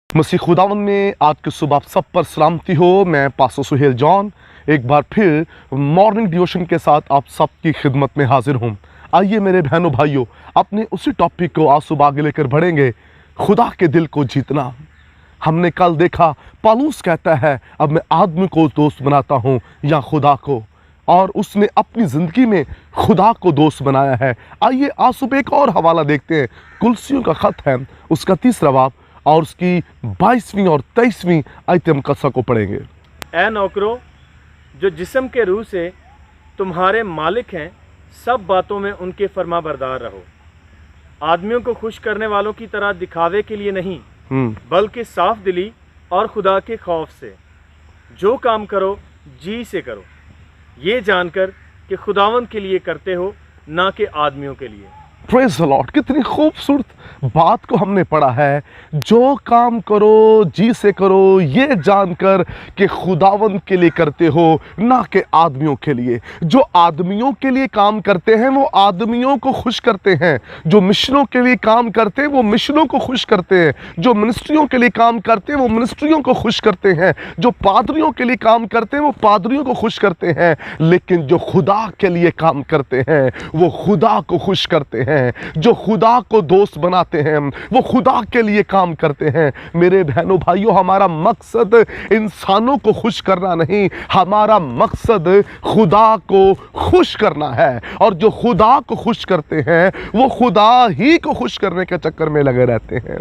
मसीह खुदावन में आज की सुबह आप सब पर सलामती हो। मैं पास्टर सुहेल जॉन एक बार फिर मॉर्निंग डिवोशन के साथ आप सबकी खिदमत में हाजिर हूँ। आइए मेरे बहनों भाइयों, अपने उसी टॉपिक को आज सुबह आगे लेकर बढ़ेंगे, खुदा के दिल को जीतना। हमने कल देखा पौलुस कहता है अब मैं आदमी को दोस्त बनाता हूँ या खुदा को, और उसने अपनी ज़िंदगी में खुदा को दोस्त बनाया है। आइए आज सुबह एक और हवाला देखते हैं, कुलसियों का ख़त है उसका 3 बाब और उसकी 22वीं और 23वीं आयत हम कसा को पढ़ेंगे। ऐ नौकरों, जो जिस्म के रूह से तुम्हारे मालिक हैं, सब बातों में उनके फर्मा बरदार रहो, आदमियों को खुश करने वालों की तरह दिखावे के लिए नहीं, बल्कि साफ दिली और खुदा के खौफ से। जो काम करो जी से करो, ये जानकर कि खुदावंद के लिए करते हो, ना कि आदमियों के लिए। Praise the Lord. कितनी खूबसूरत बात को हमने पढ़ा है। जो काम करो जी से करो, ये जानकर कि खुदावंद के लिए करते हो, ना कि आदमियों के लिए। जो आदमियों के लिए काम करते हैं वो आदमियों को खुश करते हैं, जो मिशनों के लिए काम करते हैं वो मिशनों को खुश करते हैं, जो मिनिस्ट्रियों के लिए काम करते हैं वो मिनिस्ट्रियों को खुश करते हैं, जो पादरियों के लिए काम करते हैं वो पादरियों को खुश करते हैं। लेकिन जो खुदा के लिए काम करते हैं वो खुदा को खुश करते हैं। जो खुदा को दोस्त बनाते हैं वो खुदा के लिए काम करते हैं। मेरे बहनों भाइयों, हमारा मकसद इंसानों को खुश करना नहीं, हमारा मकसद खुदा को खुश करना है। और जो खुदा को खुश करते हैं वो खुदा ही को खुश करने के चक्कर में लगे रहते हैं।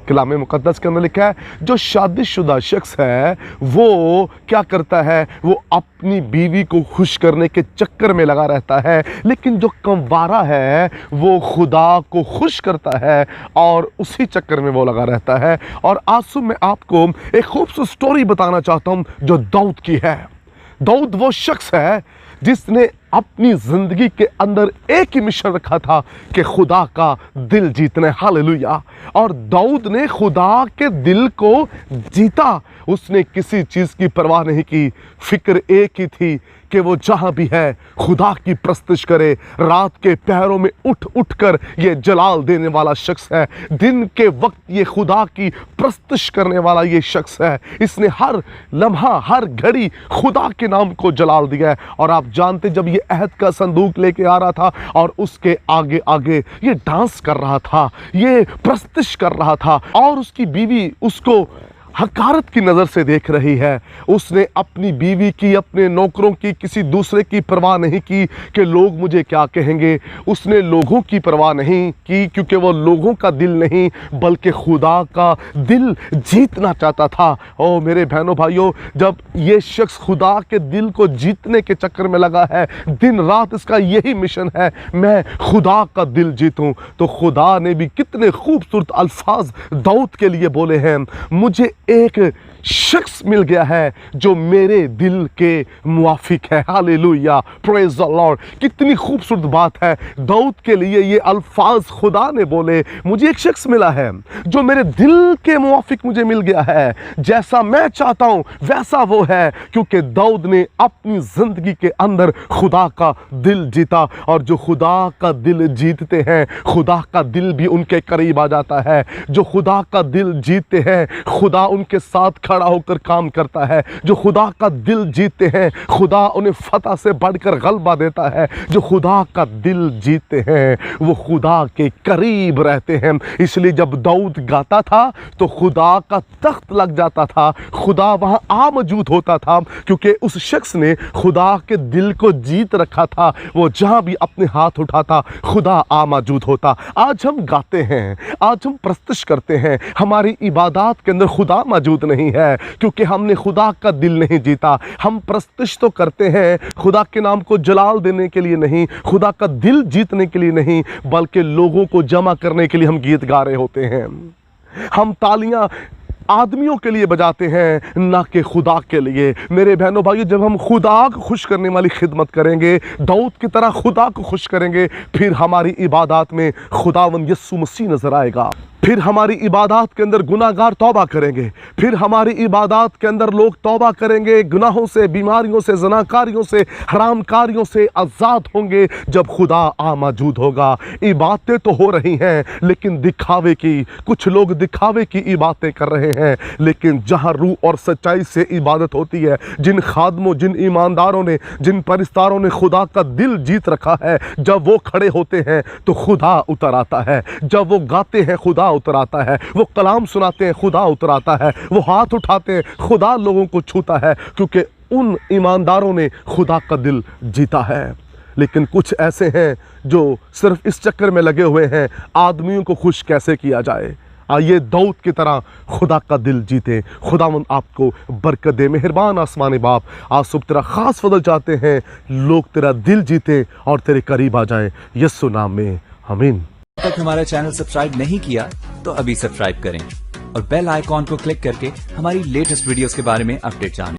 कलाम मुकद्दस के अंदर लिखा है जो शादीशुदा शख्स है वो क्या करता है, वो अपनी बीवी को खुश करने के चक्कर में लगा रहता है, लेकिन जो कंवारा है वो खुदा को खुश करता है और उसी चक्कर में वो लगा रहता है। और आज मैं आपको एक खूबसूरत स्टोरी बताना चाहता हूँ जो दाऊद की है। दाऊद वो शख्स है जिसने अपनी ज़िंदगी के अंदर एक ही मिशन रखा था कि खुदा का दिल जीतना है। हालेलुया। और दाऊद ने खुदा के दिल को जीता। उसने किसी चीज़ की परवाह नहीं की, फिक्र एक ही थी कि वो जहाँ भी है खुदा की प्रस्तुति करे। रात के पहरों में उठ उठ कर ये जलाल देने वाला शख्स है, दिन के वक्त ये खुदा की प्रस्तुति करने वाला ये शख्स है। इसने हर लम्हा हर घड़ी खुदा के नाम को जलाल दिया है। और आप जानते जब ये अहद का संदूक लेके आ रहा था और उसके आगे आगे ये डांस कर रहा था, ये प्रस्तुति कर रहा था, और उसकी बीवी उसको हकारत की नज़र से देख रही है। उसने अपनी बीवी की, अपने नौकरों की, किसी दूसरे की परवाह नहीं की कि लोग मुझे क्या कहेंगे। उसने लोगों की परवाह नहीं की क्योंकि वो लोगों का दिल नहीं बल्कि खुदा का दिल जीतना चाहता था। ओ मेरे बहनों भाइयों, जब ये शख्स खुदा के दिल को जीतने के चक्कर में लगा है, दिन रात इसका यही मिशन है, मैं खुदा का दिल जीतूं, तो खुदा ने भी कितने खूबसूरत अल्फाज दाऊद के लिए बोले हैं, मुझे एक शख्स मिल गया है जो मेरे दिल के मुआफिक है। Hallelujah, praise the Lord. कितनी खूबसूरत बात है। दाऊद के लिए ये अल्फाज खुदा ने बोले, मुझे एक शख्स मिला है जो मेरे दिल के मुआफिक मुझे मिल गया है, जैसा मैं चाहता हूं वैसा वो है। क्योंकि दाऊद ने अपनी जिंदगी के अंदर खुदा का दिल जीता, और जो खुदा का दिल जीतते हैं खुदा का दिल भी उनके करीब आ जाता है। जो खुदा का दिल जीतते हैं खुदा उनके साथ खड़ा होकर काम करता है। जो खुदा का दिल जीतते हैं खुदा उन्हें फतह से बढ़कर गलबा देता है। जो खुदा का दिल जीतते हैं वो खुदा के करीब रहते हैं। इसलिए जब दाऊद गाता था तो खुदा का तख्त लग जाता था, खुदा वहां आ मौजूद होता था, क्योंकि उस शख्स ने खुदा के दिल को जीत रखा था। वो जहां भी अपने हाथ उठाता खुदा आ मौजूद होता। आज हम गाते हैं, आज हम प्रस्तुति करते हैं, हमारी इबादत के अंदर खुदा मौजूद नहीं है क्योंकि हमने खुदा का दिल नहीं जीता। हम प्रस्तुति तो करते हैं खुदा के नाम को जलाल देने के लिए नहीं, खुदा का दिल जीतने के लिए नहीं, बल्कि लोगों को जमा करने के लिए हम गीत गा रहे होते हैं। हम तालियां आदमियों के लिए बजाते हैं ना कि खुदा के लिए। मेरे बहनों भाइयों, जब हम खुदा को खुश करने वाली खिदमत करेंगे, दाऊद की तरह खुदा को खुश करेंगे, फिर हमारी इबादत में खुदावंद यीशु मसीह नजर आएगा। फिर हमारी इबादत के अंदर गुनाहगार तौबा करेंगे, फिर हमारी इबादत के अंदर लोग तौबा करेंगे, गुनाहों से, बीमारियों से, ज़नाकारियों से, हरामकारियों से आज़ाद होंगे जब खुदा आ मौजूद होगा। इबादतें तो हो रही हैं लेकिन दिखावे की, कुछ लोग दिखावे की इबादतें कर रहे हैं, लेकिन जहाँ रूह और सच्चाई से इबादत होती है, जिन खादमों, जिन ईमानदारों ने, जिन परिस्तारों ने खुदा का दिल जीत रखा है, जब वो खड़े होते हैं तो खुदा उतर आता है, जब वो गाते हैं खुदा उतर आता है, वो कलाम सुनाते हैं खुदा उतर आता है, वो हाथ उठाते हैं खुदा लोगों को छूता है, क्योंकि उन ईमानदारों ने खुदा का दिल जीता है। लेकिन कुछ ऐसे हैं जो सिर्फ इस चक्कर में लगे हुए हैं आदमियों को खुश कैसे किया जाए। आइए दाऊद की तरह खुदा का दिल जीते। खुदावंद आपको बरकत दे। मेहरबान आसमानी बाप, आज सुबह तेरा खास फजल चाहते हैं, लोग तेरा दिल जीते और तेरे करीब आ जाएं, यीशु नाम में, आमीन। अब तक हमारा चैनल सब्सक्राइब नहीं किया तो अभी सब्सक्राइब करें और बेल आइकॉन को क्लिक करके हमारी लेटेस्ट वीडियोस के बारे में अपडेट जानें।